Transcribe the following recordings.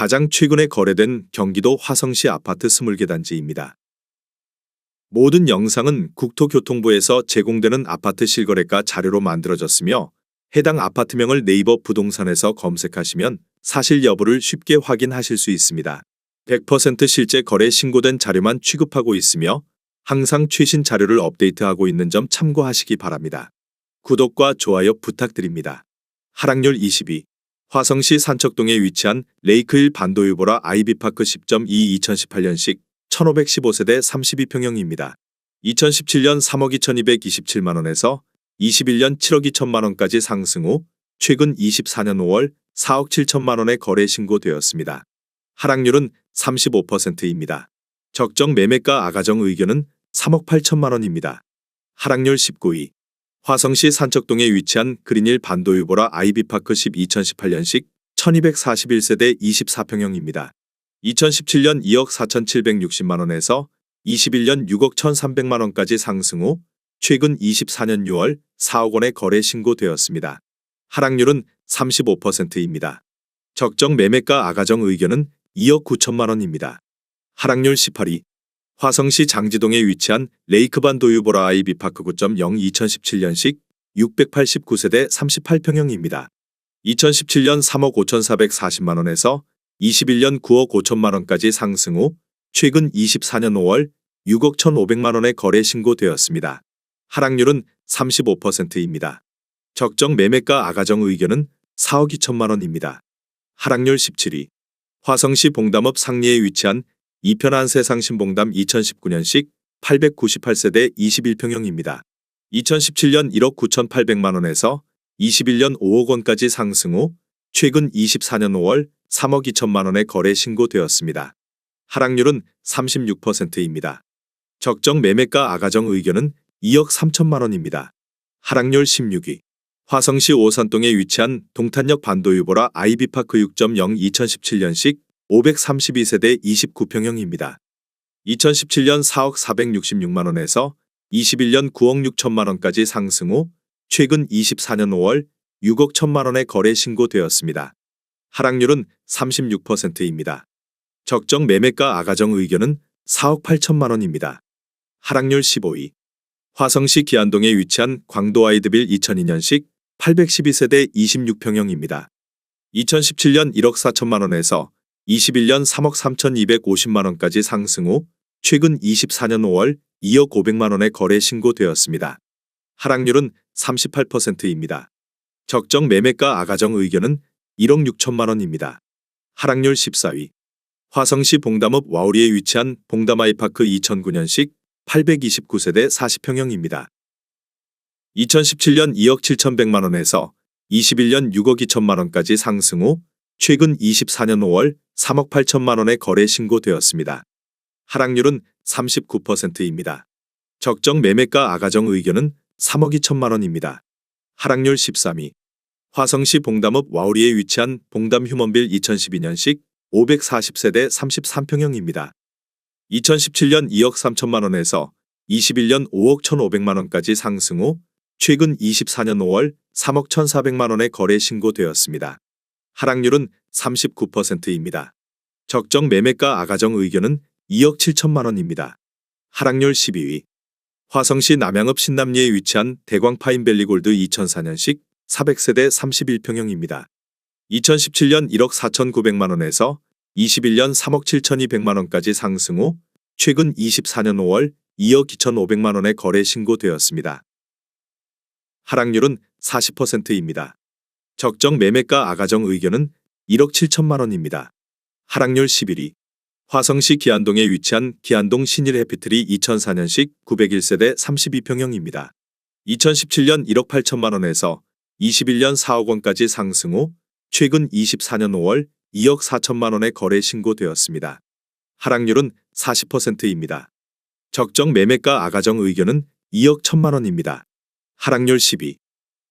가장 최근에 거래된 경기도 화성시 아파트 20개 단지입니다. 모든 영상은 국토교통부에서 제공되는 아파트 실거래가 자료로 만들어졌으며 해당 아파트명을 네이버 부동산에서 검색하시면 사실 여부를 쉽게 확인하실 수 있습니다. 100% 실제 거래 신고된 자료만 취급하고 있으며 항상 최신 자료를 업데이트하고 있는 점 참고하시기 바랍니다. 구독과 좋아요 부탁드립니다. 하락률 22. 화성시 산척동에 위치한 레이크힐 반도유보라 아이비파크 10.2 2018년식 1515세대 32평형입니다. 2017년 3억 2227만원에서 21년 7억 2천만원까지 상승 후 최근 24년 5월 4억 7천만원에 거래 신고되었습니다. 하락률은 35%입니다. 적정 매매가 아가정 의견은 3억 8천만원입니다. 하락률 19위. 화성시 산척동에 위치한 그린힐 반도유보라 아이비파크 2018년식 1241세대 24평형입니다. 2017년 2억 4,760만원에서 21년 6억 1,300만원까지 상승 후 최근 24년 6월 4억 원에 거래 신고되었습니다. 하락률은 35%입니다. 적정 매매가 아가정 의견은 2억 9천만원입니다. 하락률 18위. 화성시 장지동에 위치한 레이크반 도유보라 아이비파크 9.0 2017년식 689세대 38평형입니다. 2017년 3억 5,440만원에서 21년 9억 5천만원까지 상승 후 최근 24년 5월 6억 1,500만원에 거래 신고되었습니다. 하락률은 35%입니다. 적정 매매가 아가정 의견은 4억 2천만원입니다. 하락률 17위. 화성시 봉담읍 상리에 위치한 이편한 세상신봉담 2019년식 898세대 21평형입니다. 2017년 1억 9,800만원에서 21년 5억 원까지 상승 후 최근 24년 5월 3억 2천만원에 거래 신고되었습니다. 하락률은 36%입니다. 적정 매매가 아가정 의견은 2억 3천만원입니다. 하락률 16위. 화성시 오산동에 위치한 동탄역 반도유보라 아이비파크 6.0 2017년식 532세대 29평형입니다. 2017년 4억 466만원에서 21년 9억 6천만원까지 상승 후 최근 24년 5월 6억 1천만원에 거래 신고되었습니다. 하락률은 36%입니다. 적정 매매가 아가정 의견은 4억 8천만원입니다. 하락률 15위. 화성시 기안동에 위치한 광도아이드빌 2002년식 812세대 26평형입니다. 2017년 1억 4천만원에서 21년 3억 3,250만원까지 상승 후 최근 24년 5월 2억 500만원에 거래 신고되었습니다. 하락률은 38%입니다. 적정 매매가 아가정 의견은 1억 6천만원입니다. 하락률 14위. 화성시 봉담읍 와우리에 위치한 봉담아이파크 2009년식 829세대 40평형입니다. 2017년 2억 7,100만원에서 21년 6억 2천만원까지 상승 후 최근 24년 5월 3억 8천만원에 거래 신고되었습니다. 하락률은 39%입니다. 적정 매매가 아가정 의견은 3억 2천만원입니다. 하락률 13위. 화성시 봉담읍 와우리에 위치한 봉담 휴먼빌 2012년식 540세대 33평형입니다. 2017년 2억 3천만원에서 21년 5억 1,500만원까지 상승 후 최근 24년 5월 3억 1,400만원에 거래 신고되었습니다. 하락률은 39%입니다. 적정 매매가 아가정 의견은 2억 7천만원입니다. 하락률 12위. 화성시 남양읍 신남리에 위치한 대광 파인밸리 골드 2004년식 400세대 31평형입니다. 2017년 1억 4,900만원에서 21년 3억 7,200만원까지 상승 후 최근 24년 5월 2억 2,500만원에 거래 신고되었습니다. 하락률은 40%입니다. 적정 매매가 아가정 의견은 1억 7천만원입니다. 하락률 11위. 화성시 기안동에 위치한 기안동 신일 해피트리 2004년식 901세대 32평형입니다. 2017년 1억 8천만원에서 21년 4억 원까지 상승 후 최근 24년 5월 2억 4천만원에 거래 신고되었습니다. 하락률은 40%입니다. 적정 매매가 아가정 의견은 2억 1천만원입니다. 하락률 10위.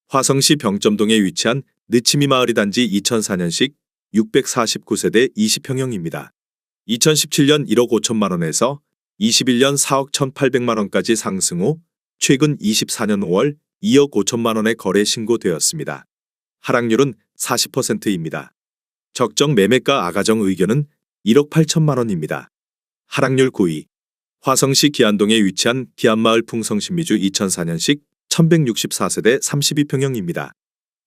화성시 병점동에 위치한 느치미 마을이 단지 2004년식 649세대 20평형입니다. 2017년 1억 5천만원에서 21년 4억 1,800만원까지 상승 후 최근 24년 5월 2억 5천만원에 거래 신고되었습니다. 하락률은 40%입니다. 적정 매매가 아가정 의견은 1억 8천만 원입니다. 하락률 9위. 화성시 기안동에 위치한 기안마을 풍성신미주 2004년식 1164세대 32평형입니다.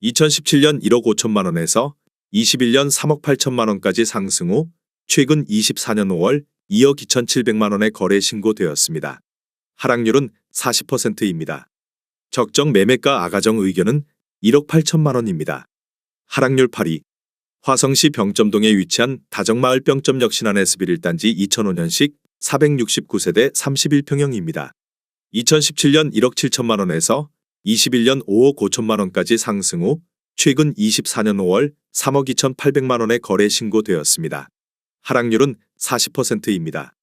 2017년 1억 5천만 원에서 21년 3억 8천만 원까지 상승 후 최근 24년 5월 2억 2,700만 원에 거래 신고되었습니다. 하락률은 40%입니다. 적정 매매가 아가정 의견은 1억 8천만 원입니다. 하락률 8위. 화성시 병점동에 위치한 다정마을 병점 역신한 S11단지 2005년식 469세대 31평형입니다. 2017년 1억 7천만 원에서 21년 5억 5천만 원까지 상승 후 최근 24년 5월 3억 2,800만 원에 거래 신고되었습니다. 하락률은 40%입니다.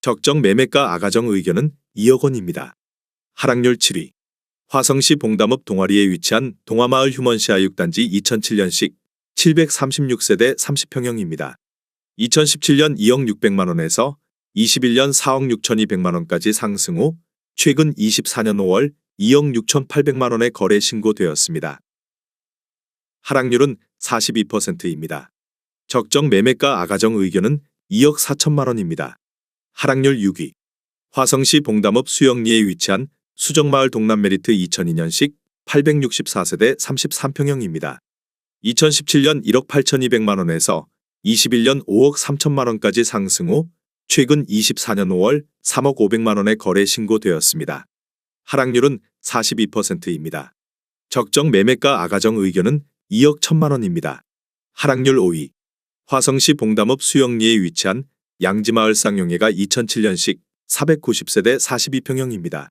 적정 매매가 아가정 의견은 2억 원입니다. 하락률 7위. 화성시 봉담읍 동아리에 위치한 동아마을 휴먼시아 6단지 2007년식 736세대 30평형입니다. 2017년 2억 600만 원에서 21년 4억 6,200만 원까지 상승 후 최근 24년 5월 2억 6,800만 원에 거래 신고되었습니다. 하락률은 42%입니다. 적정 매매가 아가정 의견은 2억 4천만 원입니다. 하락률 6위. 화성시 봉담읍 수영리에 위치한 수정마을 동남메리트 2002년식 864세대 33평형입니다. 2017년 1억 8,200만 원에서 21년 5억 3천만 원까지 상승 후 최근 24년 5월 3억 500만 원에 거래 신고되었습니다. 하락률은 42%입니다. 적정 매매가 아가정 의견은 2억 1천만 원입니다. 하락률 5위. 화성시 봉담읍 수영리에 위치한 양지마을 쌍용회가 2007년식 490세대 42평형입니다.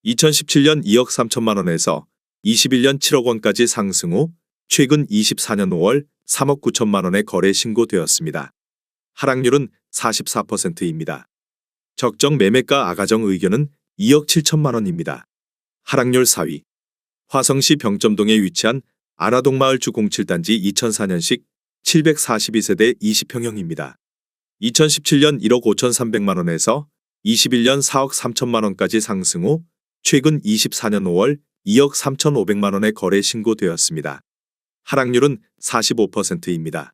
2017년 2억 3천만 원에서 21년 7억 원까지 상승 후 최근 24년 5월 3억 9천만 원에 거래 신고되었습니다. 하락률은 44%입니다. 적정 매매가 아가정 의견은 2억 7천만 원입니다. 하락률 4위. 화성시 병점동에 위치한 아라동마을주 07단지 2004년식 742세대 20평형입니다. 2017년 1억 5,300만 원에서 21년 4억 3천만 원까지 상승 후 최근 24년 5월 2억 3,500만 원에 거래 신고되었습니다. 하락률은 45%입니다.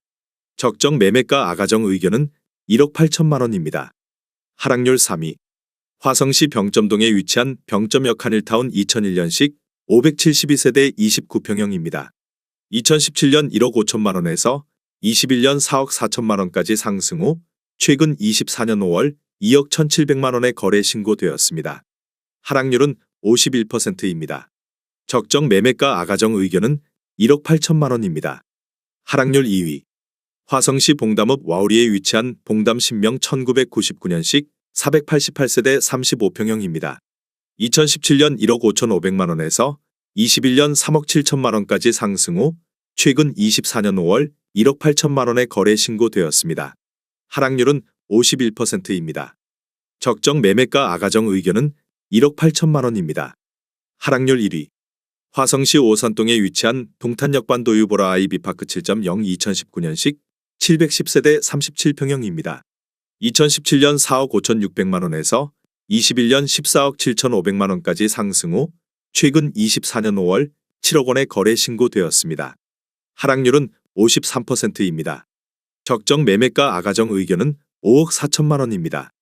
적정 매매가 아가정 의견은 1억 8천만 원입니다. 하락률 3위. 화성시 병점동에 위치한 병점 역한일타운 2001년식 572세대 29평형입니다. 2017년 1억 5천만 원에서 21년 4억 4천만 원까지 상승 후 최근 24년 5월 2억 1,700만 원에 거래 신고되었습니다. 하락률은 51%입니다. 적정 매매가 아가정 의견은 1억 8천만 원입니다. 하락률 2위. 화성시 봉담읍 와우리에 위치한 봉담 신명 1999년식 488세대 35평형입니다. 2017년 1억 5,500만 원에서 21년 3억 7천만 원까지 상승 후 최근 24년 5월 1억 8천만 원에 거래 신고되었습니다. 하락률은 51%입니다. 적정 매매가 아가정 의견은 1억 8천만 원입니다. 하락률 1위. 화성시 오산동에 위치한 동탄역반 도유보라 아이비파크 7.0 2019년식 710세대 37평형입니다. 2017년 4억 5,600만 원에서 21년 14억 7,500만 원까지 상승 후 최근 24년 5월 7억 원에 거래 신고되었습니다. 하락률은 53%입니다. 적정 매매가 아가정 의견은 5억 4천만 원입니다.